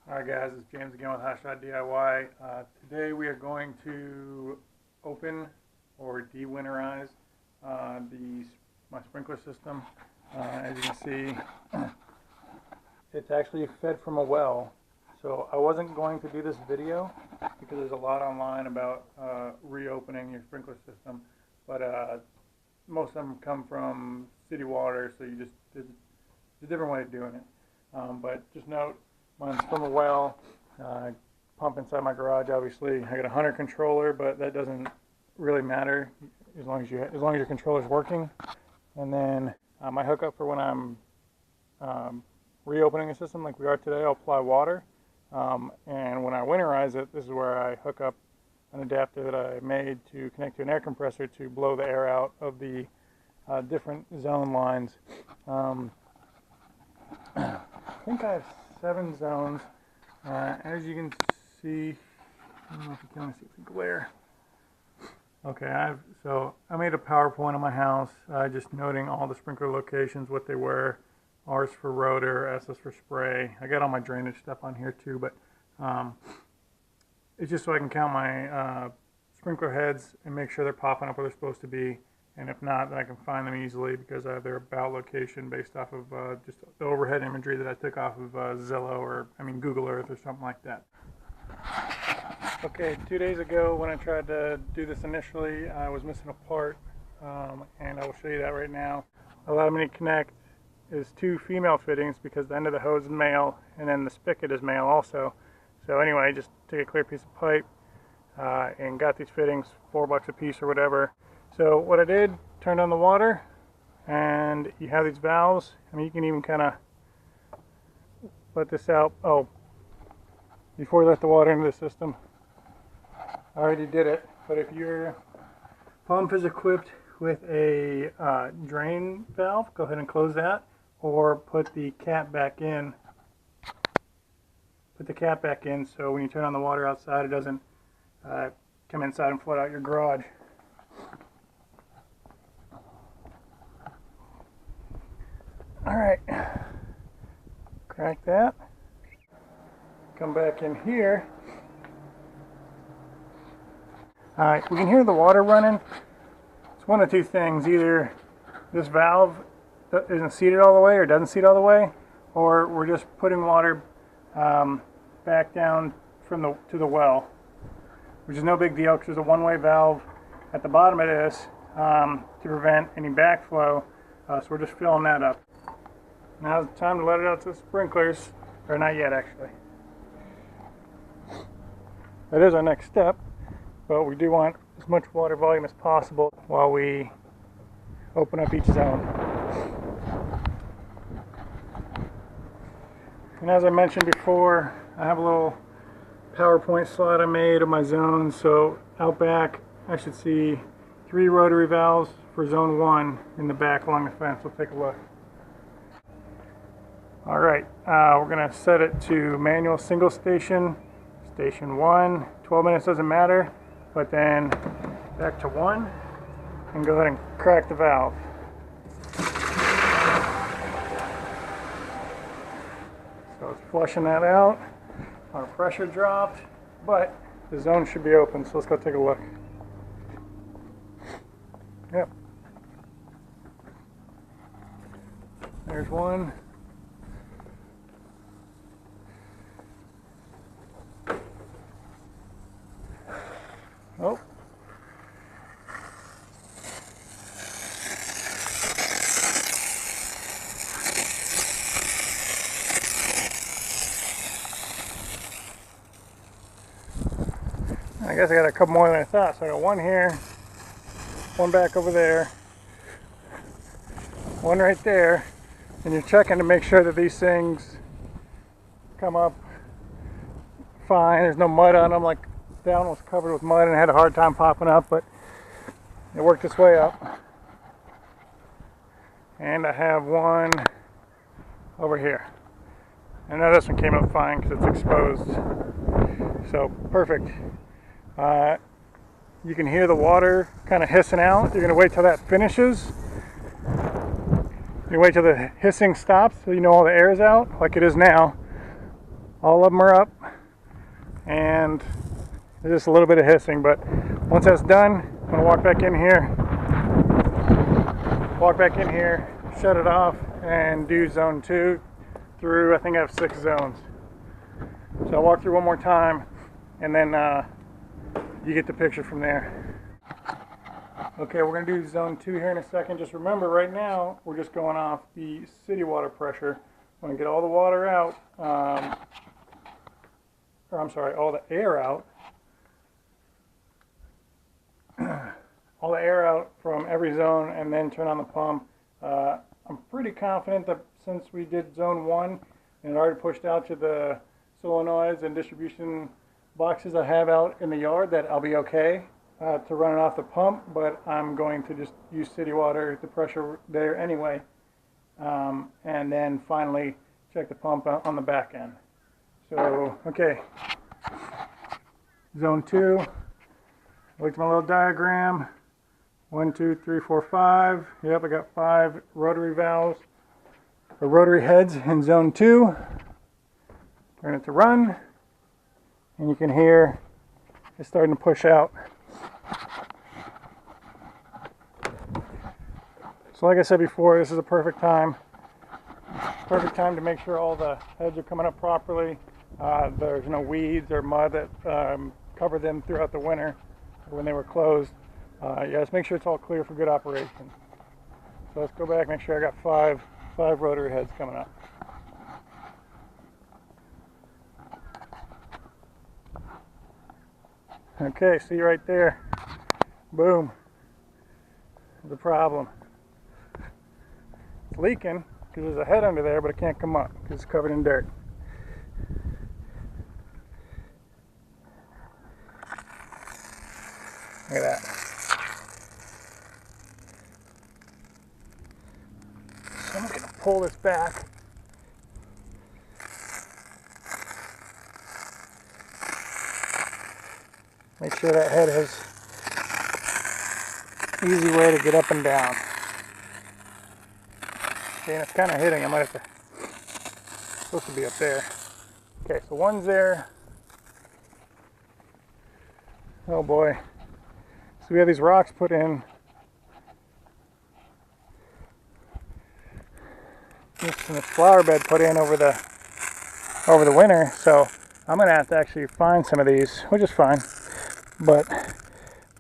Alright guys, it's James again with Hotshot DIY. Today we are going to open or de-winterize my sprinkler system. As you can see, it's actually fed from a well. So I wasn't going to do this video because there's a lot online about reopening your sprinkler system, but most of them come from city water, so there's a different way of doing it. But just note, mine's from a well. Pump inside my garage, obviously. I got a Hunter controller, but that doesn't really matter as long as your controller's working. And then my hookup for when I'm reopening a system like we are today, I'll apply water. And when I winterize it, this is where I hook up an adapter that I made to connect to an air compressor to blow the air out of the different zone lines. I think I have 7 zones. As you can see, I don't know if you can see the glare. Okay, I made a PowerPoint of my house, just noting all the sprinkler locations, what they were. R's for rotor, S's for spray. I got all my drainage stuff on here too, but it's just so I can count my sprinkler heads and make sure they're popping up where they're supposed to be. And if not, then I can find them easily because I have their about location based off of just the overhead imagery that I took off of Zillow or, Google Earth or something like that. Okay, 2 days ago when I tried to do this initially, I was missing a part, and I will show you that right now. Allowed me to connect is 2 female fittings because the end of the hose is male and then the spigot is male also. So anyway, just took a clear piece of pipe and got these fittings, $4 a piece or whatever. So what I did, turned on the water, and you have these valves. You can even kind of let this out. Oh, before you let the water into the system, I already did it. But if your pump is equipped with a drain valve, go ahead and close that, or put the cap back in. Put the cap back in so when you turn on the water outside, it doesn't come inside and flood out your garage. Alright, crack that, come back in here. Alright, we can hear the water running. It's one of 2 things: either this valve isn't seated all the way or doesn't seat all the way, or we're just putting water back down to the well, which is no big deal because there's a one-way valve at the bottom of this to prevent any backflow, so we're just filling that up. Now it's time to let it out to the sprinklers, or not yet actually. That is our next step, but we do want as much water volume as possible while we open up each zone. And as I mentioned before, I have a little PowerPoint slide I made of my zones. So out back I should see 3 rotary valves for zone 1 in the back along the fence. We'll take a look. Alright, we're going to set it to manual single station, station 1, 12 minutes doesn't matter, but then back to 1, and go ahead and crack the valve. So it's flushing that out, our pressure dropped, but the zone should be open, so let's go take a look. Yep. There's 1. Oh. I guess I got a couple more than I thought. So I got 1 here, 1 back over there, 1 right there, and you're checking to make sure that these things come up fine. There's no mud on them. Like down was covered with mud and had a hard time popping up, but it worked its way up. And I have 1 over here. And now this one came up fine because it's exposed. So perfect. You can hear the water kind of hissing out. You're going to wait till that finishes. You wait till the hissing stops so you know all the air is out, like it is now. All of them are up, and there's just a little bit of hissing, but once that's done, I'm gonna walk back in here, shut it off, and do zone 2 through, I think I have 6 zones. So I'll walk through one more time, and then you get the picture from there. Okay, we're gonna do zone 2 here in a second. Just remember, right now, we're just going off the city water pressure. I'm gonna get all the water out, all the air out. All the air out from every zone, and then turn on the pump. I'm pretty confident that since we did zone 1 and it already pushed out to the solenoids and distribution boxes I have out in the yard, that I'll be okay to run it off the pump, but I'm going to just use city water, the pressure there anyway, and then finally check the pump on the back end. So, okay, zone 2, look at my little diagram. 1, 2, 3, 4, 5. Yep, I got 5 rotary valves, or rotary heads in zone 2. Turn it to run, and you can hear it's starting to push out. So like I said before, this is a perfect time to make sure all the heads are coming up properly. There's no weeds or mud that covered them throughout the winter when they were closed. Yeah, let's make sure it's all clear for good operation. So let's go back, make sure I got five rotary heads coming up. Okay, see right there. Boom. The problem. It's leaking because there's a head under there, but it can't come up because it's covered in dirt. Look at that. So I'm going to pull this back. Make sure that head has easy way to get up and down. Okay, and it's kind of hitting. I might have to, it's supposed to be up there. Okay, so one's there. Oh boy. So we have these rocks put in. This flower bed put in over the winter, so I'm gonna have to actually find some of these, which is fine, but I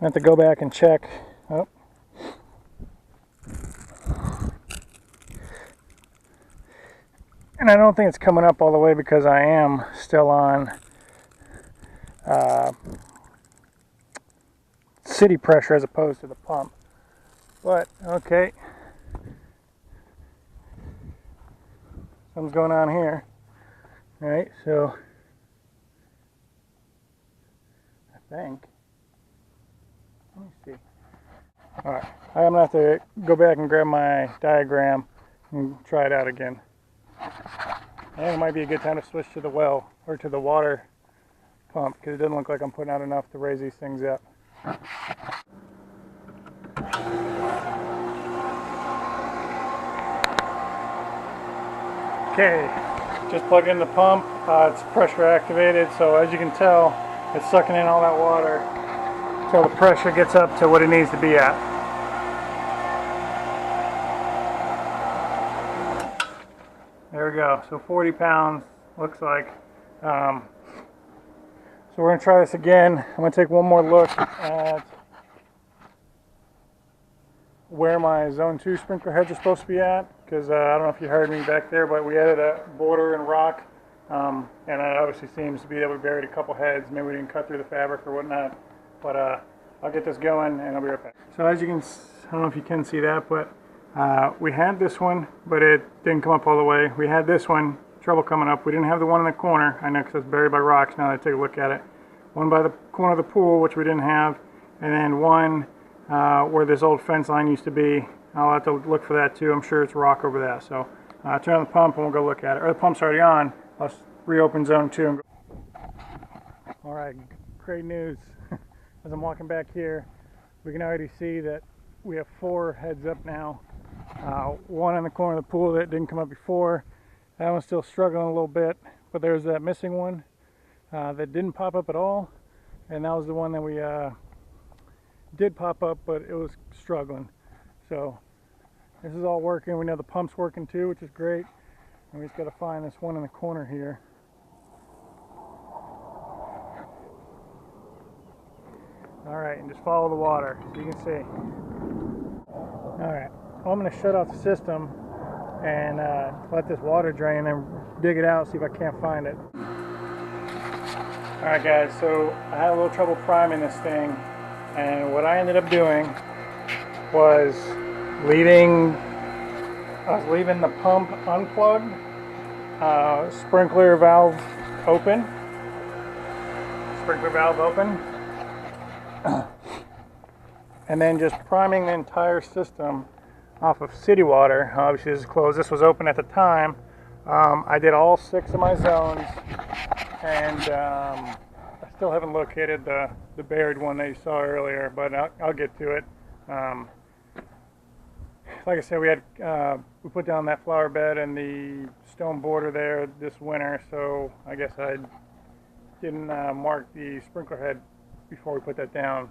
have to go back and check. Oh. And I don't think it's coming up all the way because I am still on city pressure as opposed to the pump. But okay, something's going on here. All right, so I think, let me see. All right, I'm gonna have to go back and grab my diagram and try it out again. And it might be a good time to switch to the well or to the water pump because it doesn't look like I'm putting out enough to raise these things up. Okay, just plugged in the pump. It's pressure activated, so as you can tell, it's sucking in all that water until the pressure gets up to what it needs to be at. There we go, so 40 pounds looks like. So we're going to try this again. I'm going to take one more look at where my zone 2 sprinkler heads are supposed to be at, because I don't know if you heard me back there, but we added a border and rock, and it obviously seems to be able to bury a couple heads. Maybe we didn't cut through the fabric or whatnot, but I'll get this going and I'll be right back. So as you can, I don't know if you can see that, but we had this one, but it didn't come up all the way. We had this one, trouble coming up. We didn't have the one in the corner, I know, because it's buried by rocks now that I take a look at it. One by the corner of the pool, which we didn't have, and then one where this old fence line used to be. I'll have to look for that too. I'm sure it's rock over that. So turn on the pump and we'll go look at it. Or the pump's already on. Let's reopen zone 2 and go. All right, great news. As I'm walking back here, we can already see that we have 4 heads up now. One in the corner of the pool that didn't come up before. That one's still struggling a little bit, but there's that missing one that didn't pop up at all, and that was the one that we did pop up, but it was struggling. So this is all working. We know the pump's working too, which is great, and we just got to find this one in the corner here. All right, and just follow the water so you can see. All right, well, I'm going to shut off the system and let this water drain and then dig it out, see if I can't find it. Alright guys, so I had a little trouble priming this thing, and what I ended up doing was leaving the pump unplugged, sprinkler valve open, and then just priming the entire system off of city water. Obviously this is closed, this was open at the time. I did all 6 of my zones, and I still haven't located the buried one that you saw earlier, but I'll get to it. Like I said, we put down that flower bed and the stone border there this winter, so I guess I didn't mark the sprinkler head before we put that down.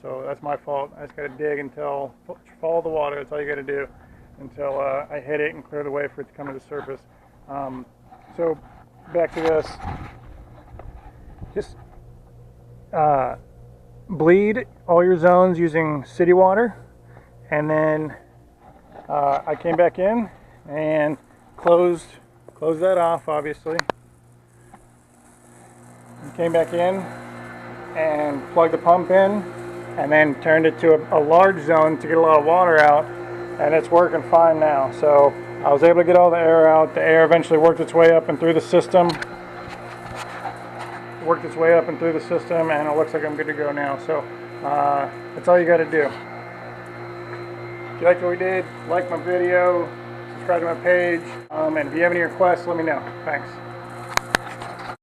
So that's my fault. I just got to dig until, follow the water, that's all you got to do, until I hit it and clear the way for it to come to the surface. So back to this. Just bleed all your zones using city water, and then I came back in and closed that off, obviously. Came back in and plugged the pump in, and then turned it to a large zone to get a lot of water out, and it's working fine now. So I was able to get all the air out. The air eventually worked its way up and through the system. And it looks like I'm good to go now. So that's all you got to do. If you liked what we did, like my video, subscribe to my page, and if you have any requests, let me know. Thanks.